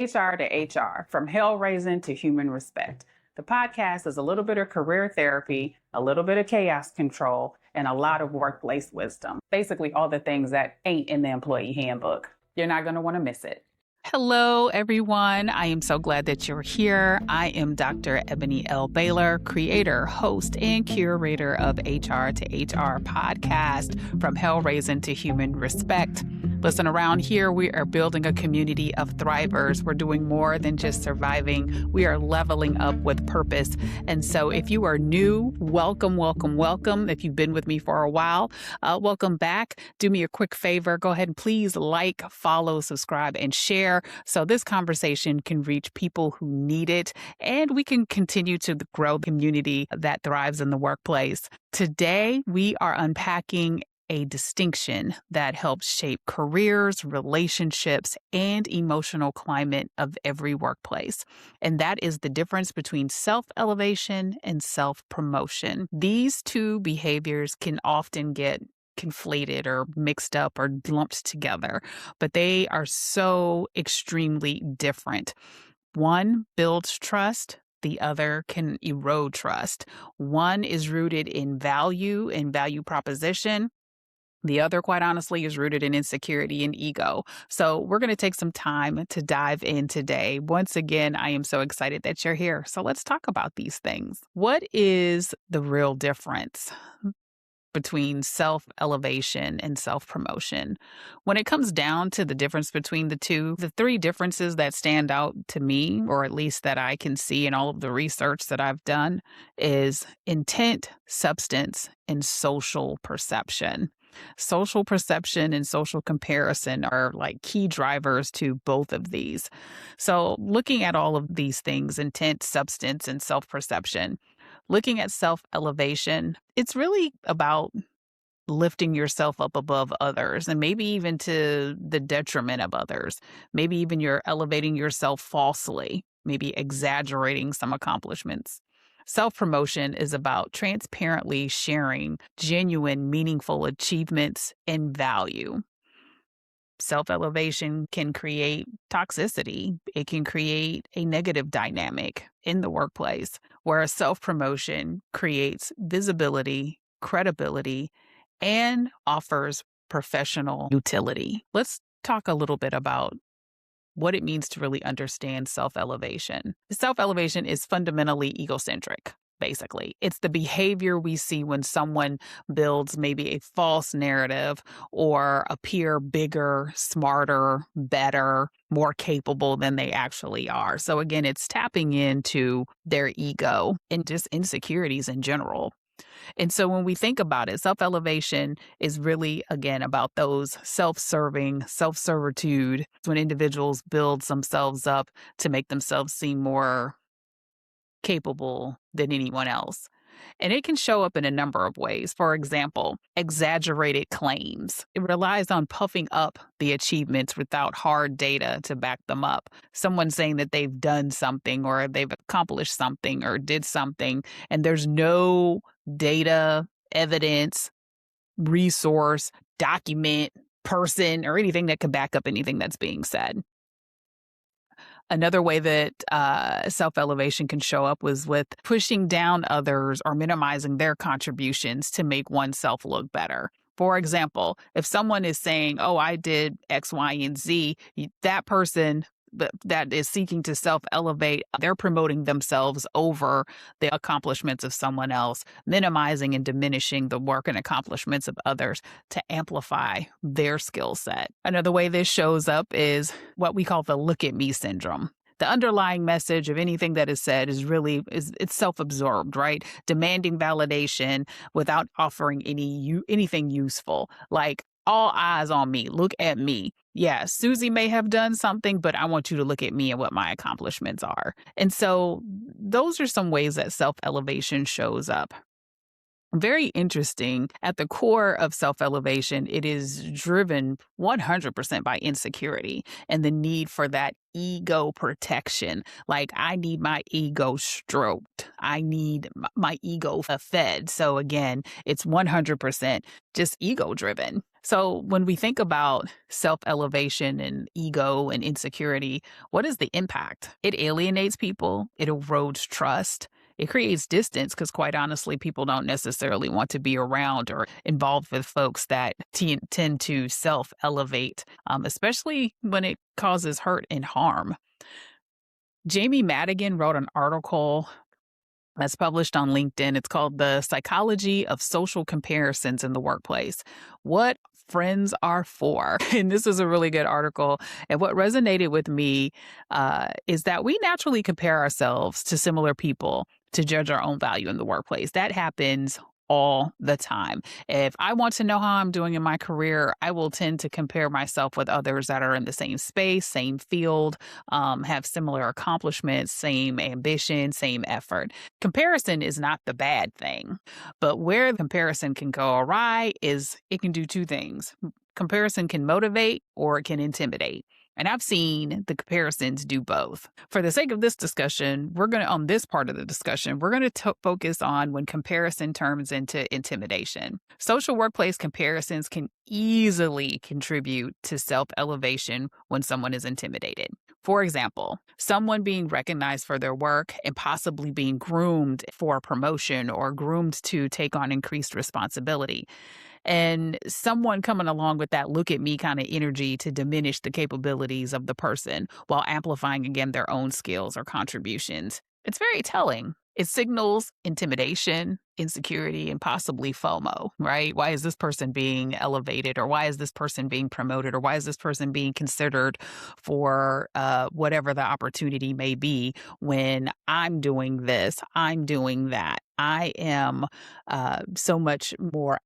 HR to HR, from hell raising to human respect. The podcast is a little bit of career therapy, a little bit of chaos control, and a lot of workplace wisdom. Basically, all the things that ain't in the employee handbook. You're not going to want to miss it. Hello, everyone. I am so glad that you're here. I am Dr. Ebony L. Baylor, creator, host, and curator of HR to HR podcast, from hell raising to human respect. Listen, around here, we are building a community of thrivers. We're doing more than just surviving. We are leveling up with purpose. And so if you are new, welcome, welcome, welcome. If you've been with me for a while, welcome back. Do me a quick favor. Go ahead and please like, follow, subscribe, and share so this conversation can reach people who need it, and we can continue to grow the community that thrives in the workplace. Today, we are unpacking a distinction that helps shape careers, relationships, and emotional climate of every workplace. And that is the difference between self-elevation and self-promotion. These two behaviors can often get conflated or mixed up or lumped together, but they are so extremely different. One builds trust. The other can erode trust. One is rooted in value and value proposition. The other, quite honestly, is rooted in insecurity and ego. So we're going to take some time to dive in today. Once again, I am so excited that you're here. So let's talk about these things. What is the real difference between self-elevation and self-promotion? When it comes down to the difference between the two, the three differences that stand out to me, or at least that I can see in all of the research that I've done, is intent, substance, and social perception. Social perception and social comparison are like key drivers to both of these. So looking at all of these things, intent, substance, and self-perception, looking at self-elevation, it's really about lifting yourself up above others, and maybe even to the detriment of others. Maybe even you're elevating yourself falsely, maybe exaggerating some accomplishments. Self-promotion is about transparently sharing genuine, meaningful achievements and value. Self-elevation can create toxicity. It can create a negative dynamic in the workplace, whereas self-promotion creates visibility, credibility, and offers professional utility. Let's talk a little bit about what it means to really understand self-elevation. Self-elevation is fundamentally egocentric, basically. It's the behavior we see when someone builds maybe a false narrative or appear bigger, smarter, better, more capable than they actually are. So again, it's tapping into their ego and just insecurities in general. And so when we think about it, self-elevation is really, again, about those self-serving, self-servitude, when individuals build themselves up to make themselves seem more capable than anyone else. And it can show up in a number of ways. For example, exaggerated claims. It relies on puffing up the achievements without hard data to back them up. Someone saying that they've done something or they've accomplished something or did something, and there's no data, evidence, resource, document, person, or anything that could back up anything that's being said. Another way that self-elevation can show up was with pushing down others or minimizing their contributions to make oneself look better. For example, if someone is saying, oh, I did X, Y, and Z, that person that is seeking to self-elevate, they're promoting themselves over the accomplishments of someone else, minimizing and diminishing the work and accomplishments of others to amplify their skill set. Another way this shows up is what we call the look at me syndrome. The underlying message of anything that is said it's self-absorbed, right? Demanding validation without offering anything useful, like all eyes on me, look at me. Yeah, Susie may have done something, but I want you to look at me and what my accomplishments are. And so those are some ways that self-elevation shows up. Very interesting. At the core of self-elevation, it is driven 100% by insecurity and the need for that ego protection. Like, I need my ego stroked. I need my ego fed. So again, it's 100% just ego driven. So, when we think about self elevation and ego and insecurity, what is the impact? It alienates people, it erodes trust, it creates distance because, quite honestly, people don't necessarily want to be around or involved with folks that tend to self elevate, especially when it causes hurt and harm. Jamie Madigan wrote an article that's published on LinkedIn. It's called The Psychology of Social Comparisons in the Workplace. What friends are for. And this is a really good article. And what resonated with me is that we naturally compare ourselves to similar people to judge our own value in the workplace. That happens all the time. If I want to know how I'm doing in my career, I will tend to compare myself with others that are in the same space, same field, have similar accomplishments, same ambition, same effort. Comparison is not the bad thing, but where comparison can go awry is it can do two things. Comparison can motivate or it can intimidate. And I've seen the comparisons do both. For the sake of this discussion, on this part of the discussion, we're going to focus on when comparison turns into intimidation. Social workplace comparisons can easily contribute to self-elevation when someone is intimidated. For example, someone being recognized for their work and possibly being groomed for a promotion or groomed to take on increased responsibility. And someone coming along with that look at me kind of energy to diminish the capabilities of the person while amplifying again their own skills or contributions. It's very telling. It signals intimidation, insecurity, and possibly FOMO, right? Why is this person being elevated, or why is this person being promoted, or why is this person being considered for whatever the opportunity may be when I'm doing this, I'm doing that. I am so much more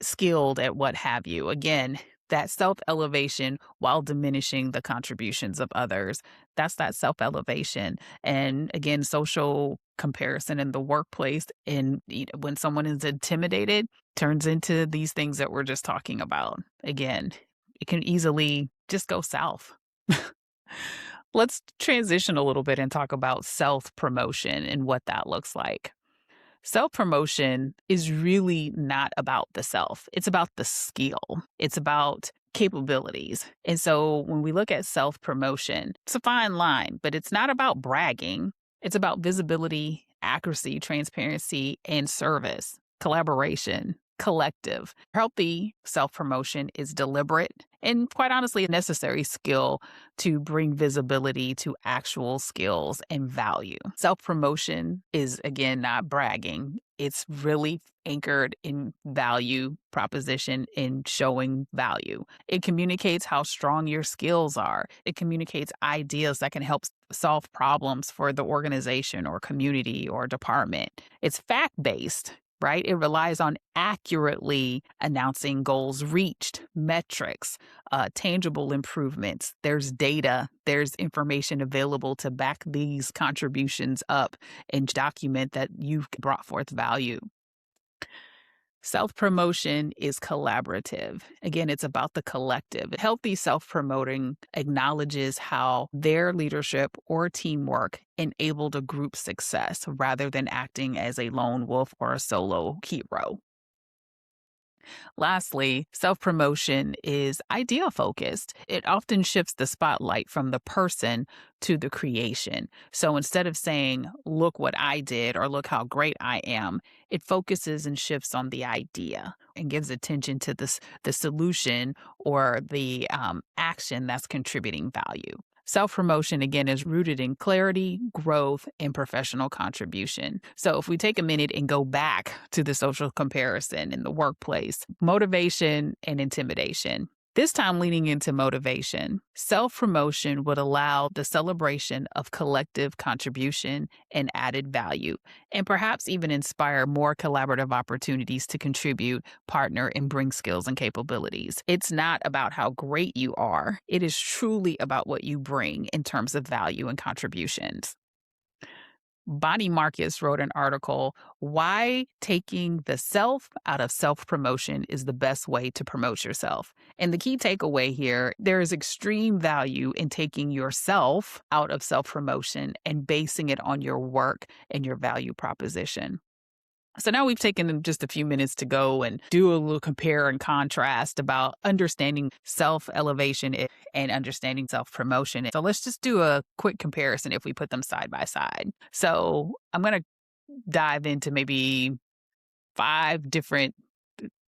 skilled at what have you. Again, that self elevation while diminishing the contributions of others. That's that self elevation. And again, social comparison in the workplace. And when someone is intimidated, turns into these things that we're just talking about. Again, it can easily just go south. Let's transition a little bit and talk about self promotion and what that looks like. Self promotion is really not about the self. It's about the skill. It's about capabilities. And so when we look at self promotion, it's a fine line, but it's not about bragging. It's about visibility, accuracy, transparency, and service, collaboration, collective. Healthy self promotion is deliberate and, quite honestly, a necessary skill to bring visibility to actual skills and value. Self promotion is, again, not bragging. It's really anchored in value proposition, in showing value. It communicates how strong your skills are. It communicates ideas that can help solve problems for the organization or community or department. It's fact-based, right? It relies on accurately announcing goals reached, metrics, tangible improvements. There's data, there's information available to back these contributions up and document that you've brought forth value. Self-promotion is collaborative. Again, it's about the collective. Healthy self-promoting acknowledges how their leadership or teamwork enabled a group success rather than acting as a lone wolf or a solo hero. Lastly, self-promotion is idea-focused. It often shifts the spotlight from the person to the creation. So instead of saying, look what I did or look how great I am, it focuses and shifts on the idea and gives attention to the solution or the action that's contributing value. Self-promotion, again, is rooted in clarity, growth, and professional contribution. So if we take a minute and go back to the social comparison in the workplace, motivation and intimidation. This time leaning into motivation, self-promotion would allow the celebration of collective contribution and added value, and perhaps even inspire more collaborative opportunities to contribute, partner, and bring skills and capabilities. It's not about how great you are. It is truly about what you bring in terms of value and contributions. Bonnie Marcus wrote an article, Why Taking the Self Out of Self-Promotion is the Best Way to Promote Yourself. And the key takeaway here, there is extreme value in taking yourself out of self-promotion and basing it on your work and your value proposition. So now we've taken just a few minutes to go and do a little compare and contrast about understanding self-elevation and understanding self-promotion. So let's just do a quick comparison if we put them side by side. So I'm going to dive into maybe 5 different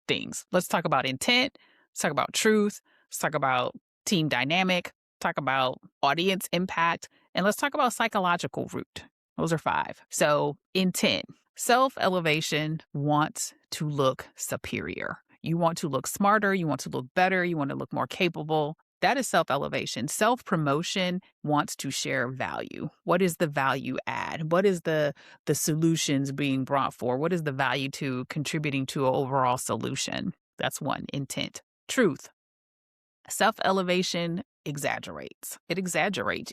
things. Let's talk about intent. Let's talk about truth. Let's talk about team dynamic. Talk about audience impact. And let's talk about psychological root. Those are 5. So intent. Self-elevation wants to look superior. You want to look smarter. You want to look better. You want to look more capable. That is self-elevation. Self-promotion wants to share value. What is the value add? What is the solutions being brought for? What is the value to contributing to an overall solution? That's one, intent. Truth. Self-elevation exaggerates. It exaggerates.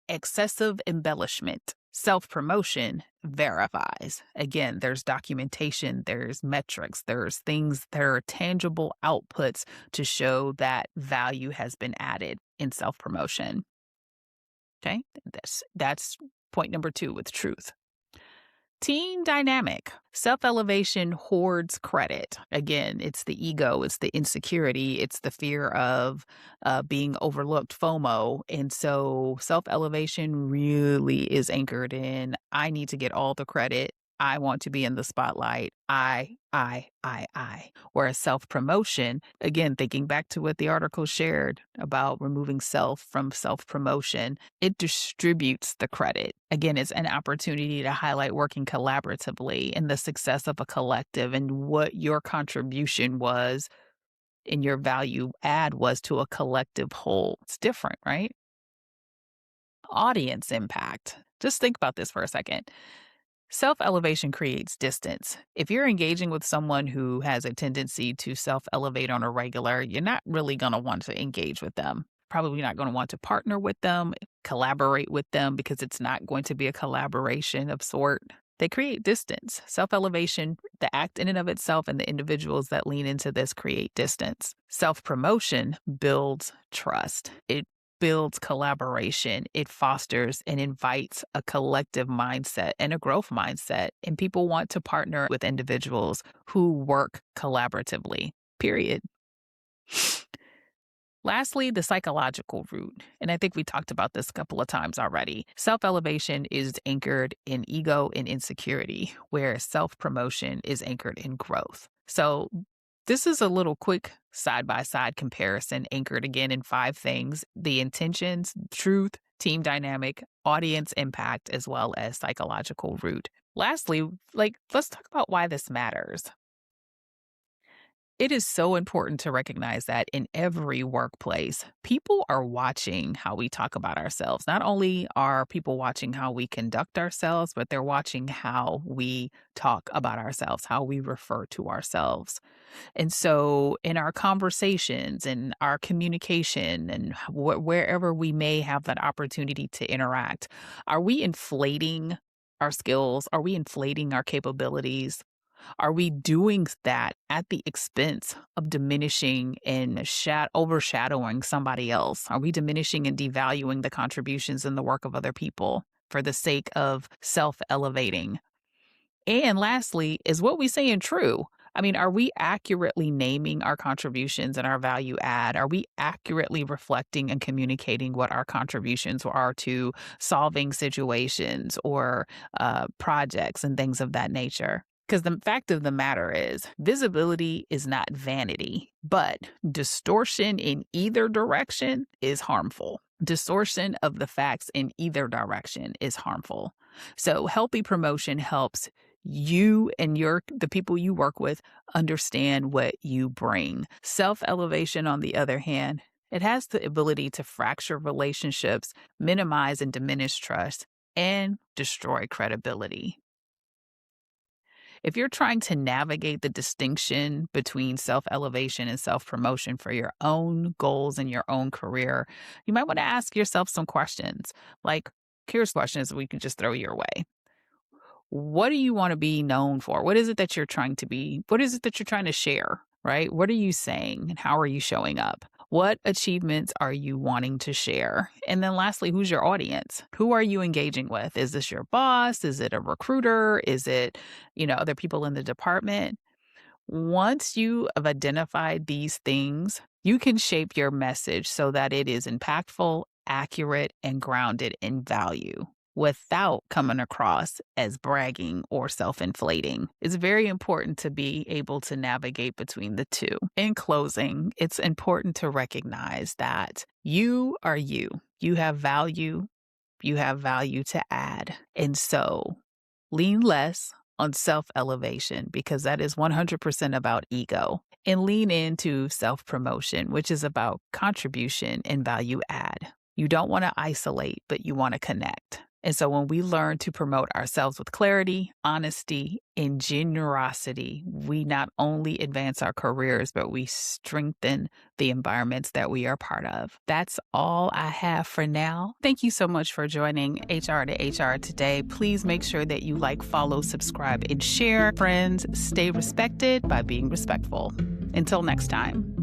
Excessive embellishment. Self-promotion verifies. Again, there's documentation, there's metrics, there's things, there are tangible outputs to show that value has been added in self-promotion. Okay, that's point number 2 with truth. Team dynamic. Self-elevation hoards credit. Again, it's the ego, it's the insecurity, it's the fear of being overlooked, FOMO. And so self-elevation really is anchored in, I need to get all the credit. I want to be in the spotlight. I. Whereas self-promotion, again, thinking back to what the article shared about removing self from self-promotion, it distributes the credit. Again, it's an opportunity to highlight working collaboratively and the success of a collective and what your contribution was and your value add was to a collective whole. It's different, right? Audience impact. Just think about this for a second. Self-elevation creates distance. If you're engaging with someone who has a tendency to self-elevate on a regular, you're not really going to want to engage with them. Probably not going to want to partner with them, collaborate with them, because it's not going to be a collaboration of sort. They create distance. Self-elevation, the act in and of itself, and the individuals that lean into this create distance. Self-promotion builds trust. It builds collaboration. It fosters and invites a collective mindset and a growth mindset. And people want to partner with individuals who work collaboratively, period. Lastly, the psychological root. And I think we talked about this a couple of times already. Self-elevation is anchored in ego and insecurity, whereas self-promotion is anchored in growth. So this is a little quick side-by-side comparison anchored again in 5 things: the intentions, truth, team dynamic, audience impact, as well as psychological root. Lastly, let's talk about why this matters. It is so important to recognize that in every workplace, people are watching how we talk about ourselves. Not only are people watching how we conduct ourselves, but they're watching how we talk about ourselves, how we refer to ourselves. And so in our conversations and our communication and wherever we may have that opportunity to interact, are we inflating our skills? Are we inflating our capabilities? Are we doing that at the expense of diminishing and overshadowing somebody else? Are we diminishing and devaluing the contributions and the work of other people for the sake of self-elevating? And lastly, is what we saying true? I mean, are we accurately naming our contributions and our value add? Are we accurately reflecting and communicating what our contributions are to solving situations or projects and things of that nature? Because the fact of the matter is, visibility is not vanity, but distortion in either direction is harmful. Distortion of the facts in either direction is harmful. So healthy promotion helps you and the people you work with understand what you bring. Self-elevation, on the other hand, it has the ability to fracture relationships, minimize and diminish trust, and destroy credibility. If you're trying to navigate the distinction between self-elevation and self-promotion for your own goals and your own career, you might want to ask yourself some questions. Like, here's questions we can just throw your way. What do you want to be known for? What is it that you're trying to be? What is it that you're trying to share, right? What are you saying and how are you showing up? What achievements are you wanting to share? And then lastly, who's your audience? Who are you engaging with? Is this your boss? Is it a recruiter? Is it, other people in the department? Once you have identified these things, you can shape your message so that it is impactful, accurate, and grounded in value without coming across as bragging or self-inflating. It's very important to be able to navigate between the two. In closing, it's important to recognize that you are you. You have value. You have value to add. And so lean less on self-elevation because that is 100% about ego, and lean into self-promotion, which is about contribution and value add. You don't want to isolate, but you want to connect. And so when we learn to promote ourselves with clarity, honesty, and generosity, we not only advance our careers, but we strengthen the environments that we are part of. That's all I have for now. Thank you so much for joining HR to HR today. Please make sure that you like, follow, subscribe, and share. Friends, stay respected by being respectful. Until next time.